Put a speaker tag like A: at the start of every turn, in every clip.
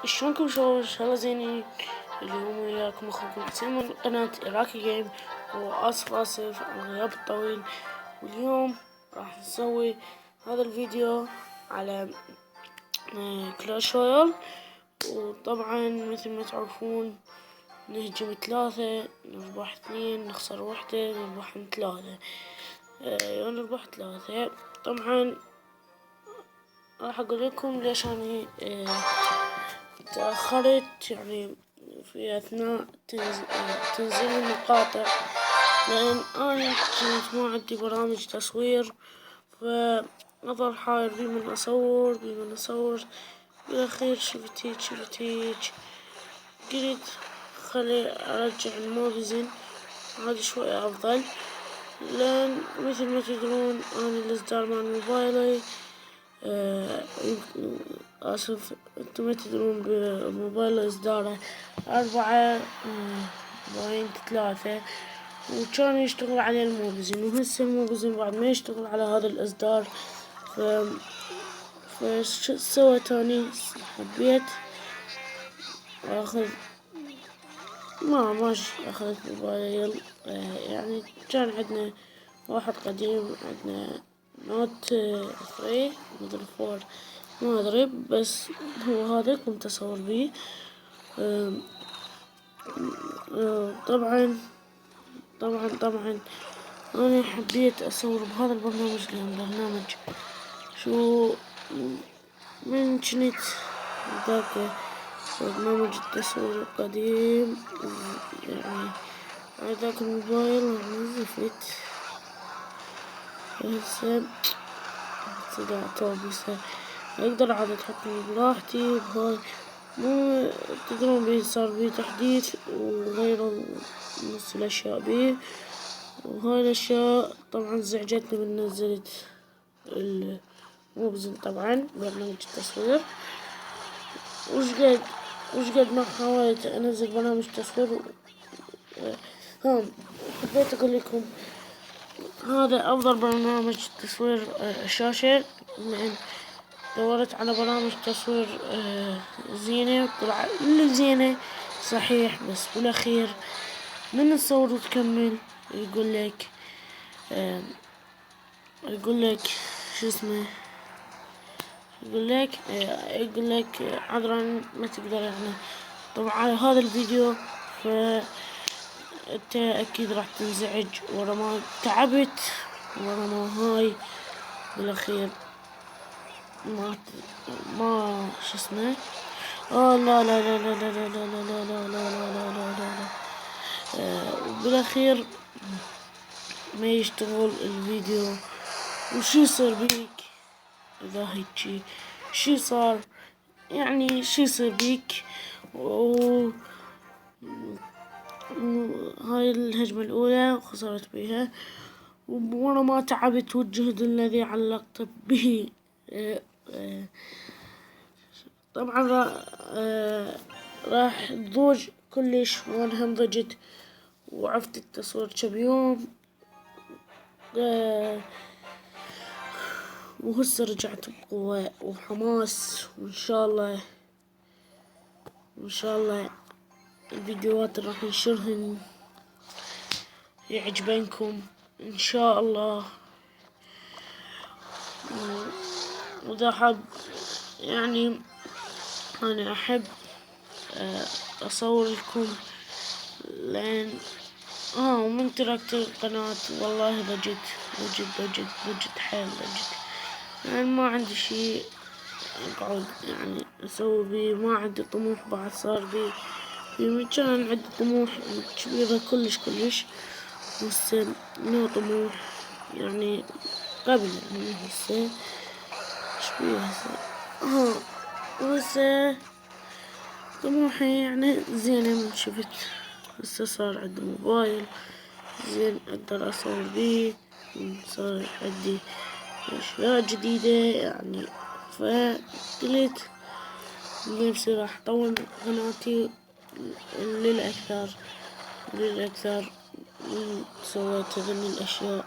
A: شلونكم شباب؟ ان شاء الله زينين. اليوم وياكم اخوكم حسين من قناة إراكي جيم، واسف على الغياب الطويل. واليوم راح نسوي هذا الفيديو على كلاش رويال. وطبعا مثل ما تعرفون نهجم 3، نربح 2، نخسر 1، نربح 3. نربح 3. طبعا راح اقول لكم ليش اني تأخرت يعني في أثناء تنزيل المقاطع، لأن أنا كنت ما عندي برامج تصوير، فأظل حاير بمن أصور. بالأخير شفت هيج قلت خلي أرجع الموبزن، هذا شوي أفضل. لأن مثل ما تدرون أنا الإصدار مال موبايلي آسف، انتم ما تدرون بموبايل إصداره 4.3، وكان يشتغل عليه الموبزن، وهسه الموبزن بعد ما يشتغل على هذا الإصدار. فشو سويت اني؟ حبيت اخذ ما اخذت موبايل. يعني كان عندنا واحد قديم، عندنا نوت 3 مدري 4 ما ادري، بس هو هذا كنت اصور بيه. طبعا انا حبيت اصور بهذا البرنامج، لان برنامج شو من كنت ذاك برنامج التصوير القديم، يعني ذاك الموبايل يعني زفت. هسه توبيسه اقدر عاد اتحكم براحتي بهاي. مو تدرون بيه صار بيه تحديث وغيروا نص الاشياء بيه، وهاي الاشياء طبعا زعجتني من نزلت الموبزن. طبعا برنامج التصوير وشقد ما حاولت انزل برنامج تصوير. حبيت اقول لكم هذا افضل برنامج تصوير شاشة، لان دورت على برامج تصوير زينة وطلع اللي زينة صحيح، بس بالاخير من تصور وتكمل يقول لك شو اسمه، يقول لك عذرا ما تقدر يعني. طبعا على هذا الفيديو انت اكيد راح تنزعج ورا ما تعبت، ورا ما هاي بالاخير ما شو اسمه. لا وبالاخير ما يشتغل الفيديو. وشو يصير بيك اذا هيجي؟ شي صار يعني شي يصير بيك؟ هاي الهجمة الأولى وخسرت بيها، ورا ما تعبت والجهد الذي علقت به. طبعا راح تضوج كلش، وأنا هم ضجت وعفت التصوير كم يوم. وهسه رجعت بقوة وحماس، وإن شاء الله الفيديوهات اللي راح ننشرهن يعجبنكم إن شاء الله. وإذا حاب يعني أنا أحب أصور لكم، لأن ومن تركت القناة والله ضجت حيل لأن ما عندي شي أقعد يعني أسوي بيه. ما عندي طموح بعد صار بيه. في كان عندي طموح كبيرة كلش، هسه مو طموح يعني قبل، يعني هسه شبيه هسه طموحي يعني زينة. من شفت هسه صار عندي موبايل زين اقدر اصور بيه، صار عندي اشياء جديدة يعني. فقلت نفسي راح اطور قناتي للأكثر سويت هذني الاشياء.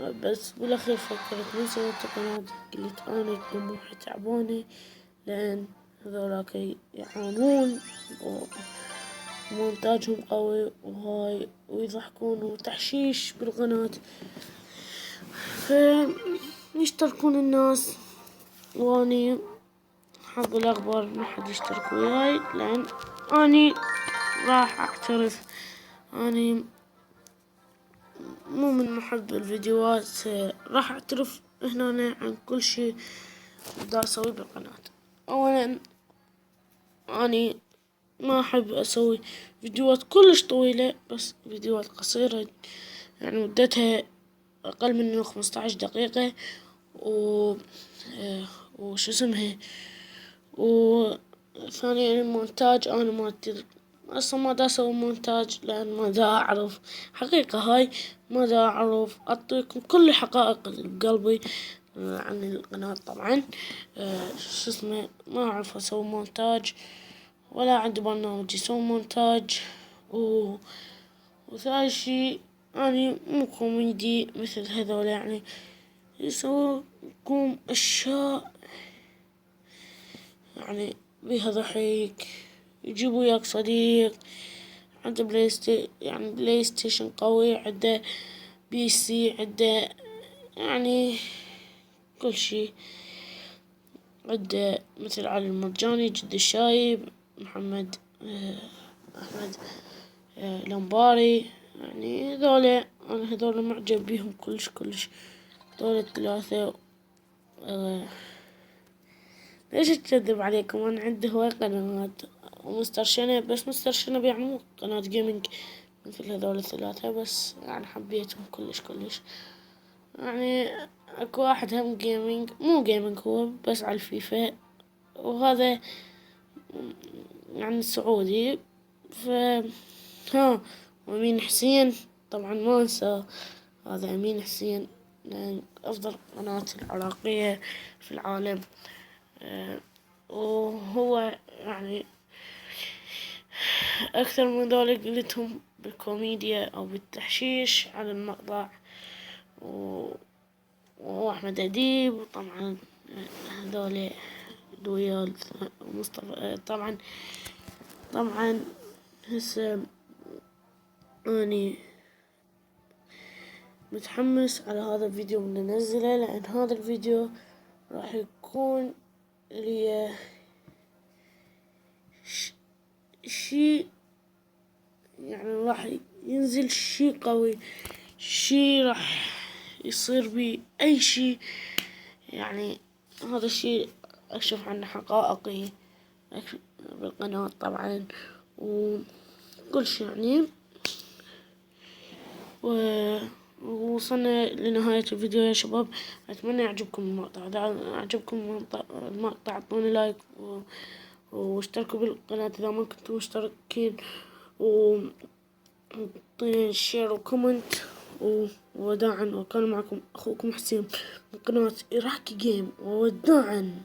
A: بس بالاخير فكرت من سويت قناة، قلت اني طموحي تعبوني لان هذولاك يعانون ومونتاجهم قوي وهاي ويضحكون وتحشيش بالقناة، فيشتركون الناس. واني حق الاخبار ما حد يشترك وياي لان اني راح اعترف اني مو من محب الفيديوهات. راح اعترف هنا عن كل شي دا اسوي بالقناة. اولا اني ما احب اسوي فيديوهات كلش طويلة، بس فيديوهات قصيرة يعني مدتها اقل من 15 دقيقة. و وش اسمها، وثانيا المونتاج انا ما اصلا ما دا اسوي مونتاج لان ما دا اعرف حقيقة، هاي ما دا اعرف اعطيكم كل الحقائق اللي بقلبي عن القناة. طبعا شو اسمه ما اعرف اسوي مونتاج ولا عندي برنامج يسوي مونتاج. وثاني شي اني مو كوميدي مثل هذول، يعني يسوون اشياء يعني بيها ضحك، يجيبوا وياك صديق عنده بلاي ستيشن قوي، عنده بي سي، عنده يعني كل شي، عنده مثل علي المرجاني، جد الشايب، محمد احمد لمباري. يعني هذول معجب بيهم كلش. هذول الثلاثة. ليش اكذب عليكم، انا عندي هواي قنوات ومستر شنب، بس مستر شنب يعني مو قناة جيمنج مثل هذول الثلاثة، بس يعني حبيتهم كلش. يعني اكو واحد هم جيمنج، مو جيمنج هو بس على الفيفا، وهذا يعني سعودي. ف ها وأمين حسين طبعا ما انسى، هذا أمين حسين أفضل قناة العراقية في العالم. وهو يعني أكثر من ذلك قلتهم بالكوميديا أو بالتحشيش على المقطع. وهو أحمد أديب، وطبعا هذول دويال مصطفى. طبعا هسه أني متحمس على هذا الفيديو من ننزله، لأن هذا الفيديو راح يكون لي شي يعني راح ينزل شي قوي، شي راح يصير بي أي شي. يعني هذا الشي أكشف عنه حقائقي بالقناة طبعا وكل شي يعني. ووصلنا لنهاية الفيديو يا شباب، أتمنى يعجبكم المقطع. إذا أعجبكم المقطع اعطوني لايك واشتركوا بالقناة إذا ما كنتوا مشتركين، واعطوني شير وكومنت. ووداعا، وكان معكم أخوكم حسين من قناة إراكي جيم، ووداعا.